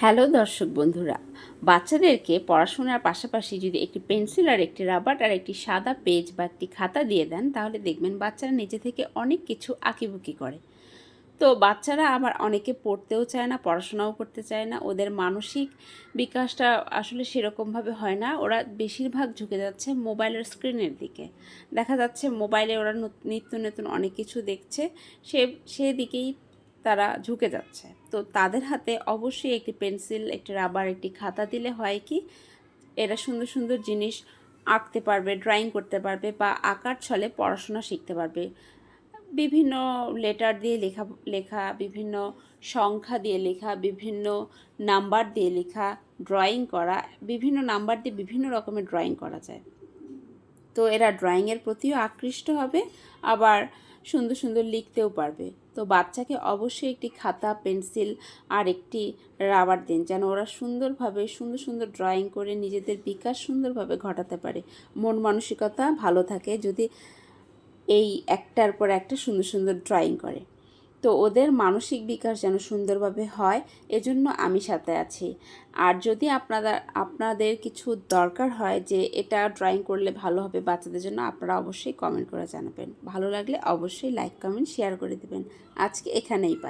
Hello দর্শক বন্ধুরা, বাচ্চাদেরকে পড়াশোনার পাশাপাশি যদি একটি পেন্সিল আর একটি রাবার আর একটি সাদা পেজ বা একটি খাতা দিয়ে দেন, তাহলে দেখবেন বাচ্চারা নিজে থেকে অনেক কিছু আঁকিবুকি করে। তো বাচ্চারা আবার অনেকে পড়তেও চায় না, পড়াশোনাও করতে চায় না। ওদের মানসিক বিকাশটা আসলে সেরকমভাবে হয় না। ওরা বেশিরভাগ ঝুঁকে যাচ্ছে মোবাইলের স্ক্রিনের দিকে। দেখা যাচ্ছে মোবাইলে ওরা নিত্য নতুন অনেক কিছু দেখছে, সেদিকেই তারা ঝুঁকে যাচ্ছে। তো তাদের হাতে অবশ্যই একটি পেন্সিল, একটি রাবার, একটি খাতা দিলে হয় কি, এরা সুন্দর সুন্দর জিনিস আঁকতে পারবে, ড্রয়িং করতে পারবে বা আঁকার ছলে পড়াশোনা শিখতে পারবে। বিভিন্ন লেটার দিয়ে লেখা লেখা বিভিন্ন সংখ্যা দিয়ে লেখা, বিভিন্ন নাম্বার দিয়ে লেখা, ড্রয়িং করা, বিভিন্ন নাম্বার দিয়ে বিভিন্ন রকমের ড্রয়িং করা যায়। তো এরা ড্রয়িংয়ের প্রতিও আকৃষ্ট হবে, আবার সুন্দর সুন্দর লিখতেও পারবে। তো বাচ্চাকে অবশ্যই একটি খাতা, পেন্সিল আর একটি রাবার দিন, যেন ওরা সুন্দরভাবে সুন্দর সুন্দর ড্রয়িং করে নিজেদের বিকাশ সুন্দরভাবে ঘটাতে পারে। মন মানসিকতা ভালো থাকে যদি এই একটার পর একটা সুন্দর সুন্দর ড্রয়িং করে। তো ওদের মানসিক বিকাশ যেন সুন্দরভাবে হয়, এজন্য আমি সাথে আছি। আর যদি আপনাদের কিছু দরকার হয় যে এটা ড্রয়িং করলে ভালো হবে বাচ্চাদের জন্য, আপনারা অবশ্যই কমেন্ট করে জানাবেন। ভালো লাগলে অবশ্যই লাইক, কমেন্ট, শেয়ার করে দেবেন। আজকে এখানেই পাই।